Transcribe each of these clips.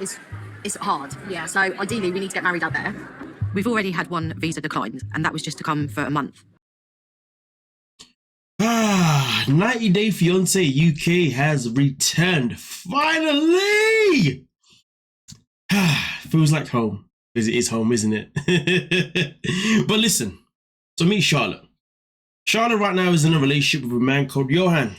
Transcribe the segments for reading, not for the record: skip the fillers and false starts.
it's hard. Yeah. So ideally, we need to get married out there. We've already had one visa declined, and that was just to come for a month. 90 Day Fiancé UK has returned. Finally! Feels like home. Because it is home, isn't it? But listen, so meet Charlotte. Charlotte right now is in a relationship with a man called Johan,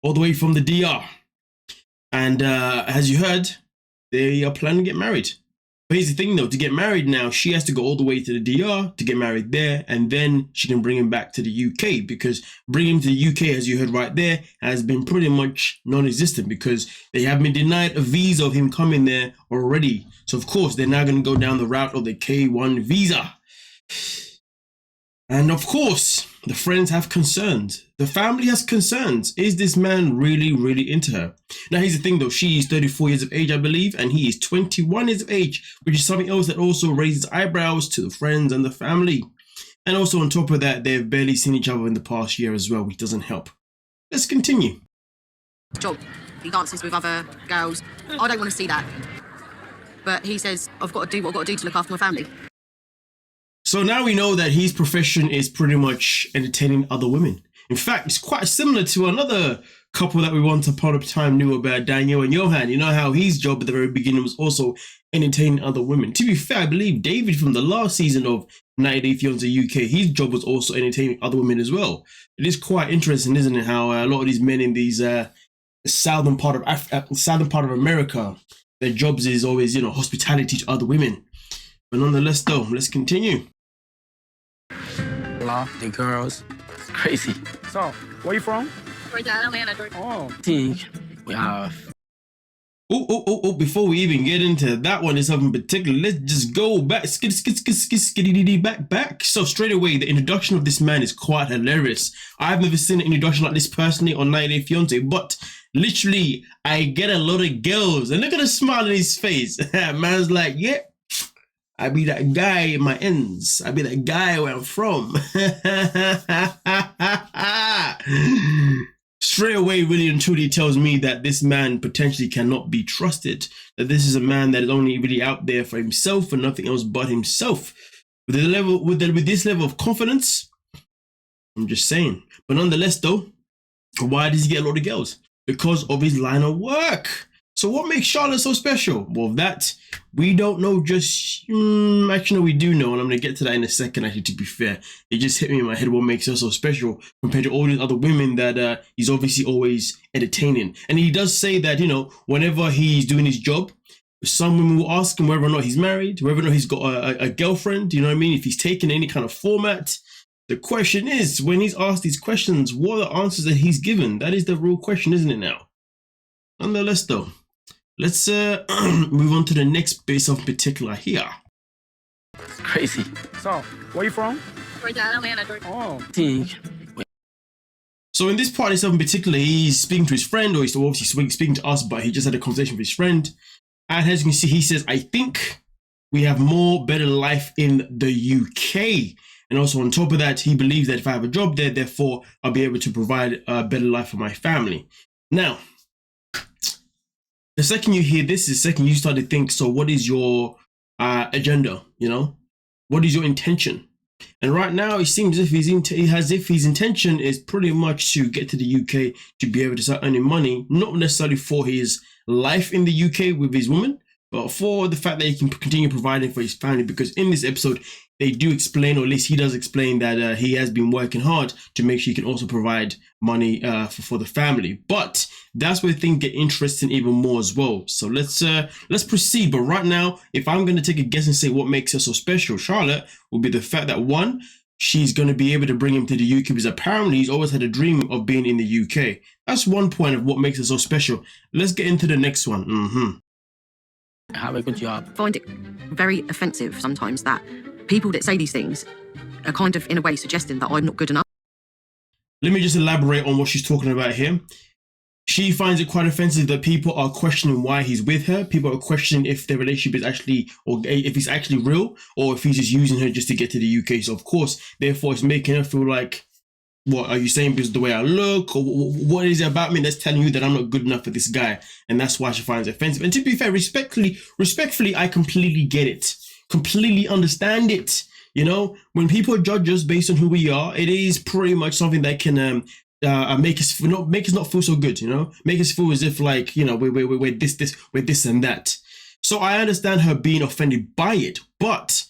all the way from the DR. And as you heard, they are planning to get married. But here's the thing though, to get married now, she has to go all the way to the DR to get married there, and then she can bring him back to the UK, because bringing him to the UK, as you heard right there, has been pretty much non-existent because they have been denied a visa of him coming there already. So of course, they're now going to go down the route of the K1 visa. And of course, the friends have concerns. The family has concerns. Is this man really, really into her? Now, here's the thing though. She is 34 years of age, I believe, and he is 21 years of age, which is something else that also raises eyebrows to the friends and the family. And also on top of that, they've barely seen each other in the past year as well, which doesn't help. Let's continue. Job. He dances with other girls. I don't want to see that. But he says, I've got to do what I've got to do to look after my family. So now we know that his profession is pretty much entertaining other women. In fact, it's quite similar to another couple that we once upon a time knew about, Daniel and Johan. You know how his job at the very beginning was also entertaining other women. To be fair, I believe David from the last season of 90 Day Fiancé UK, his job was also entertaining other women as well. It is quite interesting, isn't it, how a lot of these men in these southern part of America, their jobs is always, you know, hospitality to other women. But nonetheless, though, let's continue. The girls, it's crazy. So, where you from? Atlanta. Oh. I think we have. Oh, before we even get into that one, is something particular. Let's just go back, back. So straight away, the introduction of this man is quite hilarious. I've never seen an introduction like this personally on 90 Day Fiancé, but literally, I get a lot of girls, and look at the smile on his face. Man's like, yeah. I be that guy in my ends. I be that guy where I'm from. Straight away, really and truly tells me that this man potentially cannot be trusted. That this is a man that is only really out there for himself and nothing else but himself. With this level of confidence, I'm just saying. But nonetheless, though, why does he get a lot of girls? Because of his line of work. So what makes Charlotte so special? Well, that we don't know just... actually, no, we do know, and I'm going to get to that in a second, actually, to be fair. It just hit me in my head what makes her so special compared to all these other women that he's obviously always entertaining. And he does say that, you know, whenever he's doing his job, some women will ask him whether or not he's married, whether or not he's got a girlfriend, you know what I mean? If he's taken any kind of format. The question is, when he's asked these questions, what are the answers that he's given? That is the real question, isn't it now? Nonetheless, though. Let's move on to the next base of particular here. It's crazy. So, where you from? Atlanta. Oh. I think. So in this part itself in particular, he's speaking to his friend, or he's obviously speaking to us, but he just had a conversation with his friend. And as you can see, he says, I think we have more better life in the UK. And also on top of that, he believes that if I have a job there, therefore I'll be able to provide a better life for my family. Now, the second you hear this, the second you start to think, so what is your agenda, you know? What is your intention? And right now, it seems as if his intention is pretty much to get to the UK to be able to start earning money, not necessarily for his life in the UK with his woman, but for the fact that he can continue providing for his family. Because in this episode, they do explain, or at least he does explain, that he has been working hard to make sure he can also provide money for the family. But that's where things get interesting even more as well. So let's proceed. But right now, if I'm going to take a guess and say what makes her so special, Charlotte, will be the fact that, one, she's going to be able to bring him to the UK because apparently he's always had a dream of being in the UK. That's one point of what makes her so special. Let's get into the next one. Have a good job. I find it very offensive sometimes that people that say these things are kind of, in a way, suggesting that I'm not good enough. Let me just elaborate on what she's talking about here. She finds it quite offensive that people are questioning why he's with her. People are questioning if their relationship is actually, or if it's actually real, or if he's just using her just to get to the UK. So of course, therefore, it's making her feel like what are you saying? Because the way I look, or what is it about me that's telling you that I'm not good enough for this guy, and that's why she finds it offensive? And to be fair, respectfully, I completely get it, completely understand it. You know, when people judge us based on who we are, it is pretty much something that can make us not feel so good. You know, make us feel as if like, you know, we're this and that. So I understand her being offended by it, but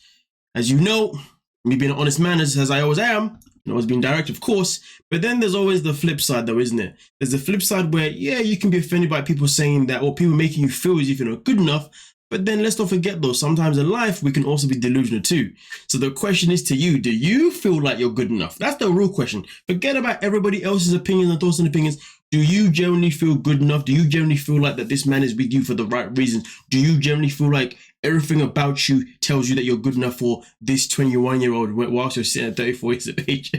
as you know, me being an honest man as I always am. I was being direct, of course, but then there's always the flip side, though, isn't it? There's the flip side where, yeah, you can be offended by people saying that, or people making you feel as if you're not good enough. But then let's not forget, though, sometimes in life we can also be delusional too. So the question is to you: do you feel like you're good enough? That's the real question. Forget about everybody else's opinions and thoughts and opinions. Do you generally feel good enough? Do you generally feel like that this man is with you for the right reasons? Do you generally feel like everything about you tells you that you're good enough for this 21-year-old whilst you're sitting at 34 years of age?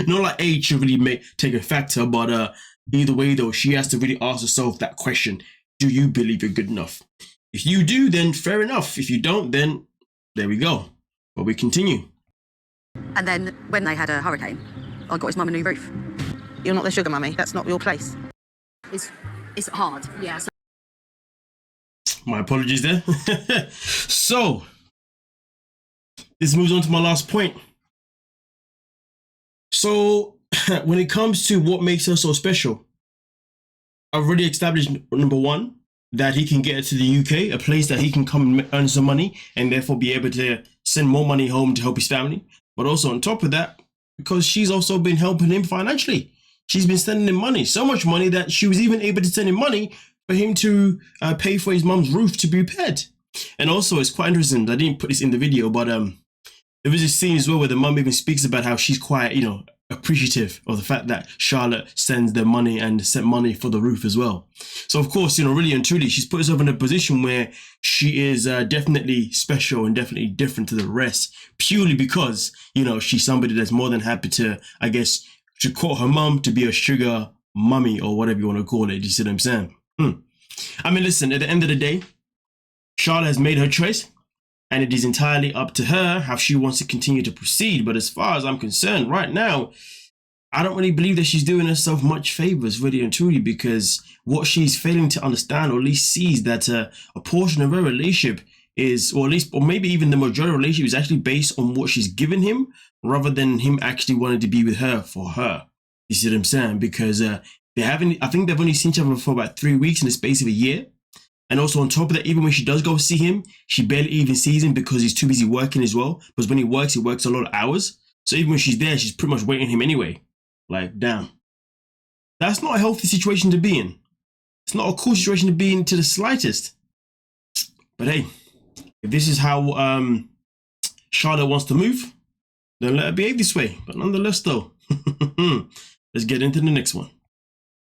Not like age should really take a factor, but either way though, she has to really ask herself that question. Do you believe you're good enough? If you do, then fair enough. If you don't, then there we go. But we continue. And then when they had a hurricane, I got his mum a new roof. You're not the sugar mummy. That's not your place. It's hard. Yeah. So my apologies there. So this moves on to my last point. So when it comes to what makes her so special, I've already established, number one, that he can get her to the UK, a place that he can come and earn some money and therefore be able to send more money home to help his family. But also on top of that, because she's also been helping him financially. She's been sending him money, so much money that she was even able to send him money for him to pay for his mum's roof to be repaired. And also, it's quite interesting. I didn't put this in the video, but there was a scene as well where the mum even speaks about how she's quite, you know, appreciative of the fact that Charlotte sends them money and sent money for the roof as well. So, of course, you know, really and truly, she's put herself in a position where she is definitely special and definitely different to the rest, purely because, you know, she's somebody that's more than happy to, I guess, to call her mum to be a sugar mummy or whatever you want to call it. You see what I'm saying? I mean, listen, at the end of the day, Charlotte has made her choice and it is entirely up to her how she wants to continue to proceed. But as far as I'm concerned right now, I don't really believe that she's doing herself much favors, really and truly, because what she's failing to understand, or at least sees that a portion of her relationship is, or at least, or maybe even the majority of the relationship is actually based on what she's given him rather than him actually wanting to be with her for her. You see what I'm saying? Because I think they've only seen each other for about 3 weeks in the space of a year. And also on top of that, even when she does go see him, she barely even sees him because he's too busy working as well. Because when he works a lot of hours. So even when she's there, she's pretty much waiting on him anyway. Like, damn. That's not a healthy situation to be in. It's not a cool situation to be in to the slightest. But hey, if this is how Charlotte wants to move, then let her behave this way. But nonetheless, though, let's get into the next one.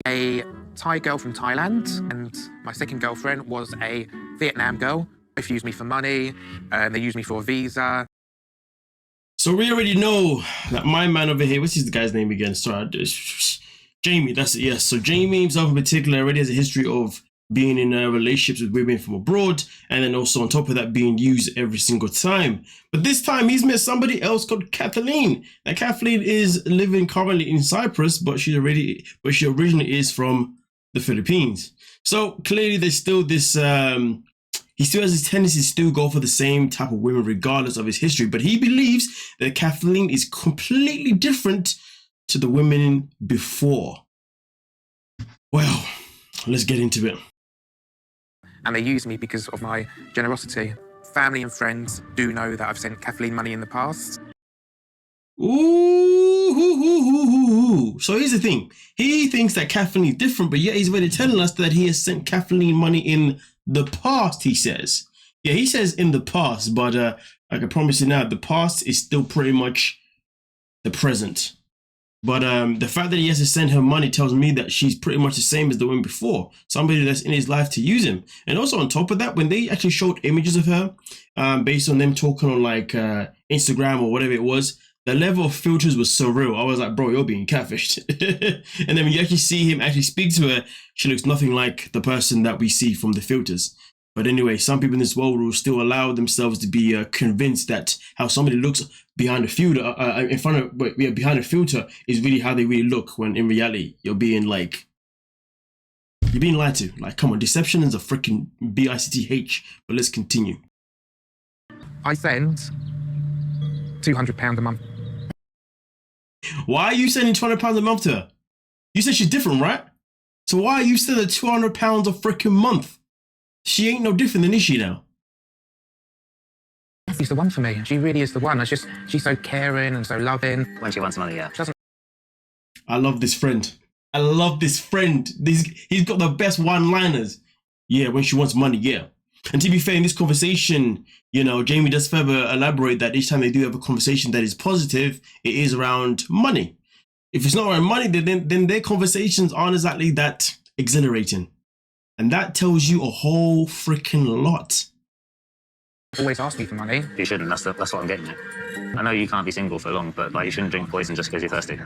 A Thai girl from Thailand, and my second girlfriend was a Vietnam girl. Both used me for money, they used me for a visa. So we already know that my man over here, what's his guy's name again? Sorry, Jamie, that's it, yes. So Jamie himself in particular already has a history of being in relationships with women from abroad, and then also on top of that being used every single time. But this time he's met somebody else called Kathleen. Now Kathleen is living currently in Cyprus, but she originally is from the Philippines. So clearly there's still this, he still has this tendency to still go for the same type of women regardless of his history, but he believes that Kathleen is completely different to the women before. Well, let's get into it. And they use me because of my generosity. Family and friends do know that I've sent Kathleen money in the past. Ooh. So here's the thing. He thinks that Kathleen is different, but yet he's already telling us that he has sent Kathleen money in the past, he says. Yeah, he says in the past, but I can promise you now, the past is still pretty much the present. But the fact that he has to send her money tells me that she's pretty much the same as the one before. Somebody that's in his life to use him. And also on top of that, when they actually showed images of her, based on them talking on like Instagram or whatever it was, the level of filters was so real. I was like, bro, you're being catfished. And then when you actually see him actually speak to her, she looks nothing like the person that we see from the filters. But anyway, some people in this world will still allow themselves to be convinced that how somebody looks behind the filter, in front of, behind the filter is really how they really look, when in reality you're being lied to. Like, come on, deception is a freaking BICTH. But let's continue. I send £200 a month. Why are you sending £200 a month to her? You said she's different, right? So why are you sending £200 a freaking month? She ain't no different than is she now? She's the one for me. She really is the one. It's just, she's so caring and so loving. When she wants money, yeah. She doesn't. I love this friend. I love this friend. He's got the best one-liners. Yeah, when she wants money, yeah. And to be fair, in this conversation, you know, Jamie does further elaborate that each time they do have a conversation that is positive, it is around money. If it's not around money, then their conversations aren't exactly that exhilarating. And that tells you a whole freaking lot. Always ask me for money. You shouldn't. That's what I'm getting at. I know you can't be single for long, but like, you shouldn't drink poison just because you're thirsty.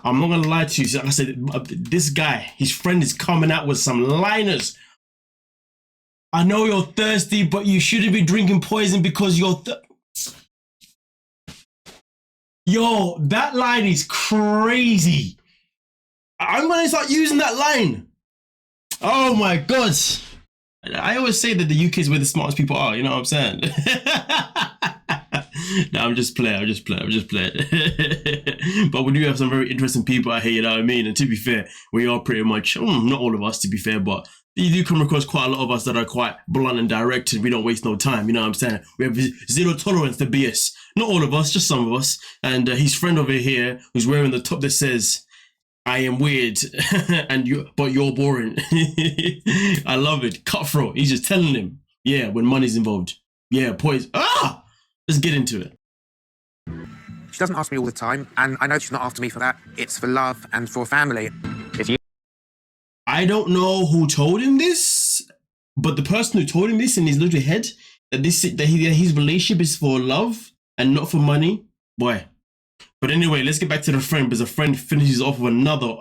I'm not gonna lie to you. Like I said, this guy, his friend, is coming out with some liners. I know you're thirsty, but you shouldn't be drinking poison because you're Yo, that line is crazy. I'm gonna start using that line. Oh my God. I always say that the UK is where the smartest people are, you know what I'm saying? No, I'm just playing. But we do have some very interesting people out here, you know what I mean? And to be fair, we are pretty much, not all of us to be fair, but you do come across quite a lot of us that are quite blunt and direct, and we don't waste no time, you know what I'm saying? We have zero tolerance to BS. Not all of us, just some of us. And his friend over here, who's wearing the top that says, I am weird, but you're boring. I love it. Cutthroat. He's just telling him, yeah, when money's involved. Yeah, poison. Let's get into it. She doesn't ask me all the time, and I know she's not after me for that. It's for love and for family. I don't know who told him this, but the person who told him this in his little head, that his relationship is for love and not for money, boy. But anyway, let's get back to the friend, because the friend finishes off with another.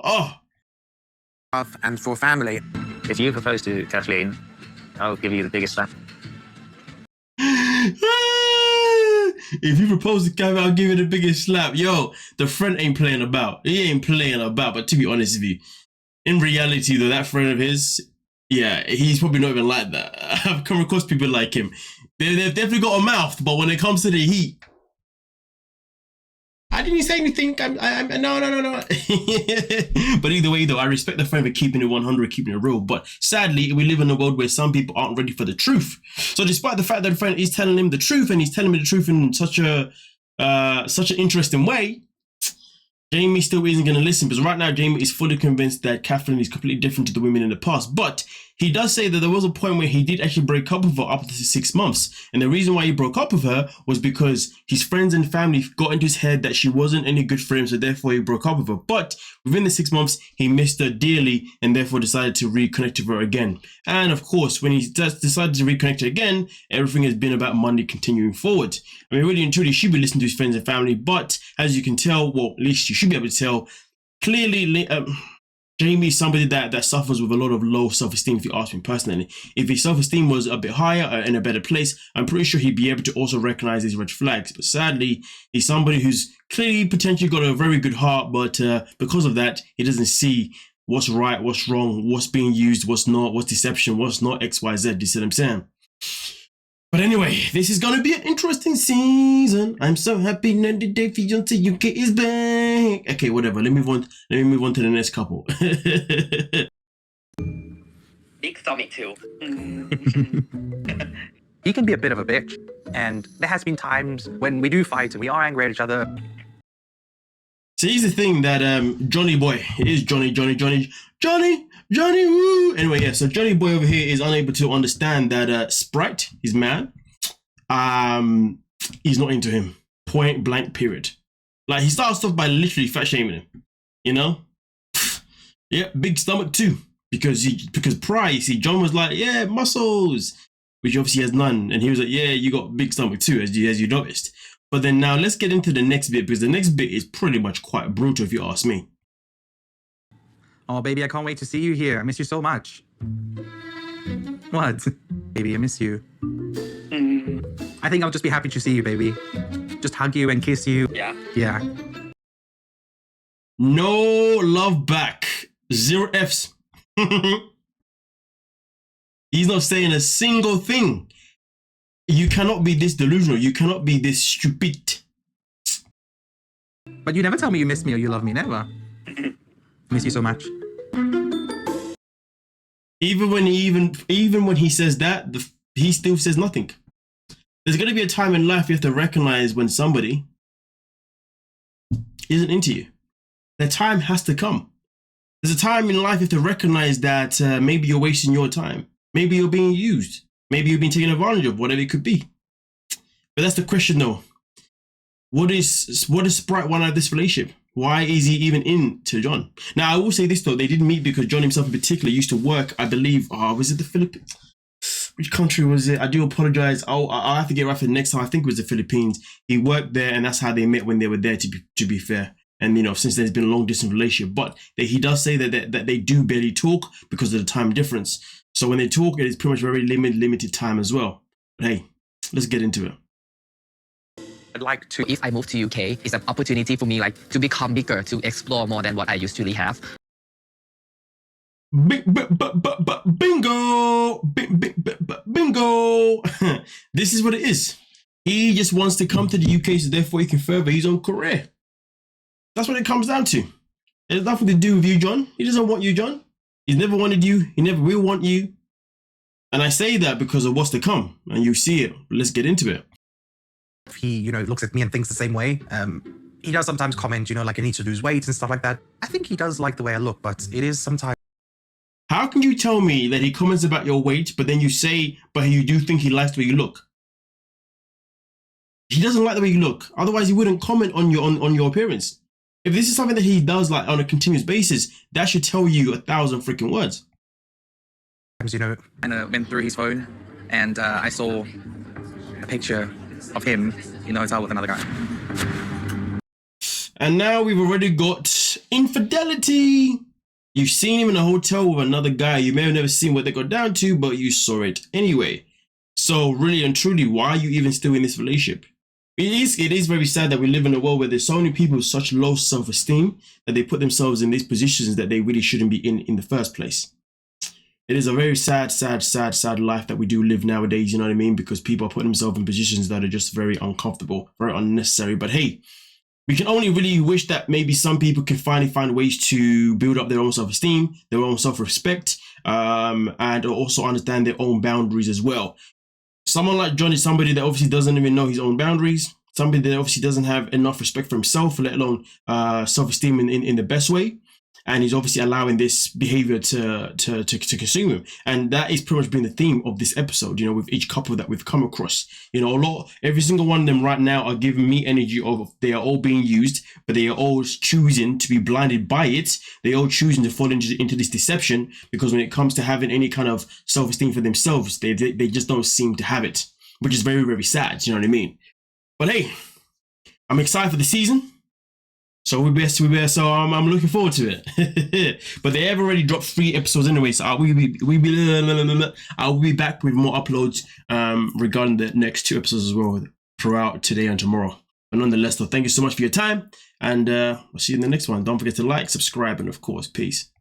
Love and for family. If you propose to Kathleen, I'll give you the biggest slap. If you propose to Kathleen, I'll give you the biggest slap. Yo, the friend ain't playing about. He ain't playing about, but to be honest with you, in reality, though, that friend of his, yeah, he's probably not even like that. I've come across people like him. They've definitely got a mouth, but when it comes to the heat, I didn't say anything. No. But either way, though, I respect the friend for keeping it 100, keeping it real. But sadly, we live in a world where some people aren't ready for the truth. So despite the fact that the friend is telling him the truth, and he's telling me the truth in such an interesting way, Jamie still isn't going to listen, because right now Jamie is fully convinced that Kathleen is completely different to the women in the past. But he does say that there was a point where he did actually break up with her after 6 months. And the reason why he broke up with her was because his friends and family got into his head that she wasn't any good for him, so therefore he broke up with her. But within the 6 months, he missed her dearly and therefore decided to reconnect with her again. And of course, when he decided to reconnect again, everything has been about money continuing forward. I mean, really and truly, he should be listening to his friends and family, but as you can tell, well, at least you should be able to tell, clearly, Jamie is somebody that suffers with a lot of low self-esteem, if you ask me personally. If his self-esteem was a bit higher, in a better place, I'm pretty sure he'd be able to also recognize these red flags. But sadly, he's somebody who's clearly potentially got a very good heart, but because of that, he doesn't see what's right, what's wrong, what's being used, what's not, what's deception, what's not, X, Y, Z. You see what I'm saying? But anyway, this is going to be an interesting season. I'm so happy that the day Fiancé UK is back. Okay, whatever. Let me move on to the next couple. Big stomach too. He can be a bit of a bitch, and there has been times when we do fight and we are angry at each other. So here's the thing that Johnny Boy, it is Johnny, woo! Anyway, yeah, so Johnny Boy over here is unable to understand that Sprite, his man, he's not into him. Point blank, period. Like, he starts off by literally fat shaming him, you know? Yeah, big stomach too. Because prior, you see, John was like, yeah, muscles, which obviously has none. And he was like, yeah, you got big stomach too, as you noticed. But then now let's get into the next bit, because the next bit is pretty much quite brutal if you ask me. Oh, baby, I can't wait to see you here. I miss you so much. What? Baby, I miss you. I think I'll just be happy to see you, baby. Just hug you and kiss you. Yeah. Yeah. No love back. 0 Fs. He's not saying a single thing. You cannot be this delusional. You cannot be this stupid. But you never tell me you miss me or you love me. Never. Miss you so much. Even when he says that, he still says nothing. There's going to be a time in life you have to recognize when somebody isn't into you. The time has to come. There's a time in life you have to recognize that maybe you're wasting your time. Maybe you're being used. Maybe you're being taken advantage of, whatever it could be. But that's the question though. What is Sprite want out of this relationship? Why is he even into John? Now, I will say this though, they didn't meet because John himself in particular used to work, I believe, was it the Philippines? Which country was it? I do apologize. I'll have to get right for the next time. I think it was the Philippines. He worked there and that's how they met when they were there, to be fair. And, you know, since there's been a long distance relationship. But he does say that they do barely talk because of the time difference. So when they talk, it is pretty much very limited time as well. But hey, let's get into it. I'd like to. If I move to UK, it's an opportunity for me like to become bigger, to explore more than what I usually have. Bingo! Bingo! This is what it is. He just wants to come to the UK, so therefore he can further his own career. That's what it comes down to. It has nothing to do with you, John. He doesn't want you, John. He's never wanted you. He never will want you. And I say that because of what's to come. And you see it. Let's get into it. He, you know, looks at me and thinks the same way. He does sometimes comment, you know, like I need to lose weight and stuff like that. I think he does like the way I look, but it is sometimes. How can you tell me that he comments about your weight, but then you say, but you do think he likes the way you look? He doesn't like the way you look. Otherwise, he wouldn't comment on your appearance. If this is something that he does like on a continuous basis, that should tell you 1,000 freaking words. You know, and went through his phone, and I saw a picture of him in a hotel with another guy. And now we've already got infidelity. You've seen him in a hotel with another guy. You may have never seen what they got down to, but you saw it anyway. So really and truly, why are you even still in this relationship? It is very sad that we live in a world where there's so many people with such low self-esteem that they put themselves in these positions that they really shouldn't be in the first place. It is a very sad life that we do live nowadays, you know what I mean? Because people are putting themselves in positions that are just very uncomfortable, very unnecessary. But hey, we can only really wish that maybe some people can finally find ways to build up their own self-esteem, their own self-respect, and also understand their own boundaries as well. Someone like John is somebody that obviously doesn't even know his own boundaries, somebody that obviously doesn't have enough respect for himself, let alone self-esteem in the best way. And he's obviously allowing this behavior to consume him. And that is pretty much been the theme of this episode, you know, with each couple that we've come across. You know, every single one of them right now are giving me energy of they are all being used, but they are all choosing to be blinded by it. They all choosing to fall into this deception because when it comes to having any kind of self-esteem for themselves, they just don't seem to have it, which is very, very sad, you know what I mean? But hey, I'm excited for the season. So I'm looking forward to it. But they have already dropped 3 episodes anyway, so I'll be back with more uploads regarding the next 2 episodes as well throughout today and tomorrow. But nonetheless, though, thank you so much for your time, and I'll see you in the next one. Don't forget to like, subscribe, and of course, peace.